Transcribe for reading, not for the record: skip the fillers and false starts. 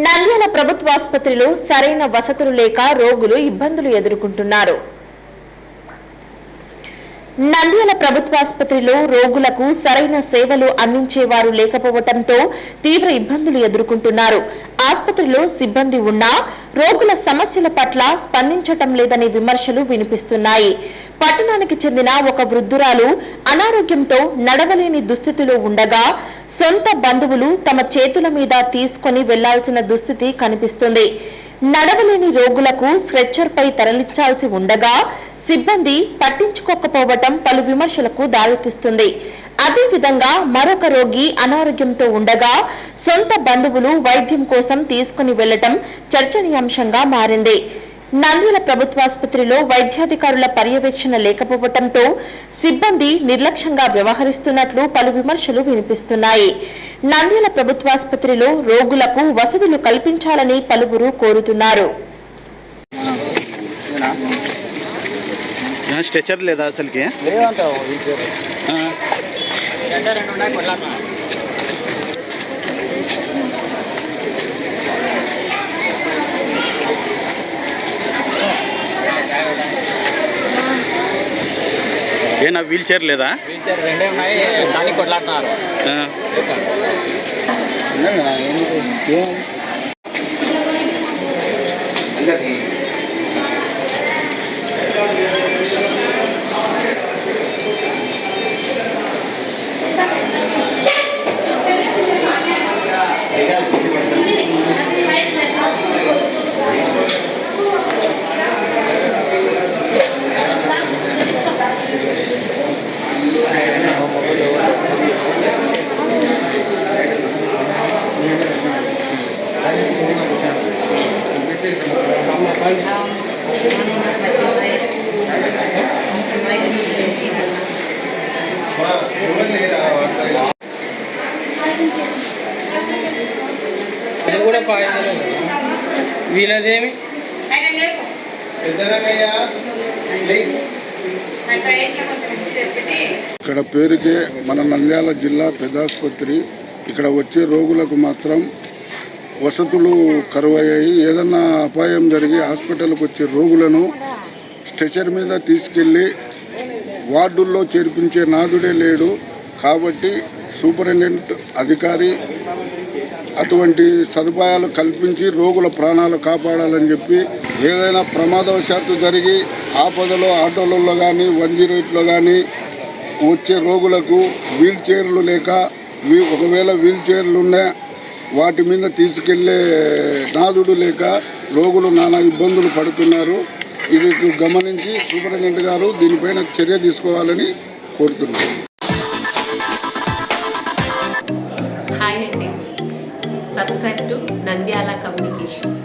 నంద్యాల ప్రభుత్వాసుపత్రిలో సరైన వసతులు లేక రోగులు ఇబ్బందులు ఎదుర్కొంటున్నారు. నంద్యాల ప్రభుత్వాసుపత్రిలో రోగులకు సరైన సేవలు అందించేవారు లేకపోవడంతో తీవ్ర ఇబ్బందులు ఎదుర్కొంటున్నారు. ఆసుపత్రిలో సిబ్బంది ఉన్నా రోగుల సమస్యల పట్ల స్పందించటం లేదనే విమర్శలు వినిపిస్తున్నాయి. పట్టణానికి చెందిన ఒక వృద్ధురాలు అనారోగ్యంతో నడవలేని దుస్థితిలో ఉండగా సొంత బంధువులు తమ చేతుల మీద తీసుకొని వెళ్లాల్సిన దుస్థితి కనిపిస్తుంది. నడవలేని రోగులకు స్ట్రెచ్చర్ పై తరలించాల్సి ఉండగా సిబ్బంది పట్టించుకోకపోవటం పలు విమర్శలకు దారితీస్తుంది. అదేవిధంగా మరొక రోగి అనారోగ్యంతో ఉండగా సొంత బంధువులు వైద్యం కోసం తీసుకుని వెళ్లటం చర్చనీయాంశంగా మారింది. నంద్యాల ప్రభుత్వాసుపత్రిలో వైద్యాధికారుల పర్యవేక్షణ లేకపోవడంతో సిబ్బంది నిర్లక్ష్యంగా వ్యవహరిస్తున్నట్లు పలు విమర్శలు వినిపిస్తున్నాయి. నంద్యాల ప్రభుత్వాసుపత్రిలో రోగులకు వసతులు కల్పించాలని పలువురు కోరుతున్నారు. స్ట్రెచర్ లేదా అసలుకి ఏనా వీల్ చైర్ లేదా? వీల్ చైర్ రెండే ఉన్నాయి, దానికి కొట్లాడుతున్నారు. ఇది కూడా వీళ్ళదేమి ఇక్కడ పేరుకే మన నంద్యాల జిల్లా పెద్దాసుపత్రి. ఇక్కడ వచ్చే రోగులకు మాత్రం వసతులు కరువయ్యాయి. ఏదన్నా అపాయం జరిగి హాస్పిటల్కి వచ్చే రోగులను స్ట్రెచర్ మీద తీసుకెళ్ళి వార్డుల్లో చేర్పించే నాదుడే లేడు. కాబట్టి సూపరింటెండెంట్ అధికారి అటువంటి సదుపాయాలు కల్పించి రోగుల ప్రాణాలు కాపాడాలని చెప్పి, ఏదైనా ప్రమాదవశాత్తు జరిగి ఆపదలో ఆటోలలో కానీ 108లో కానీ వచ్చే రోగులకు వీల్ చైర్లు లేక, ఒకవేళ వీల్ చైర్లు ఉన్నా వాటి మీద తీసుకెళ్లే నాదుడు లేక రోగులు నానా ఇబ్బందులు పడుతున్నారు. ఇది గమనించి సూపరింటెండెంట్ గారు దీనిపైన చర్య తీసుకోవాలని కోరుతున్నారు. హాయ్ అండి, సబ్స్క్రైబ్ టు నంద్యాల కమ్యూనికేషన్.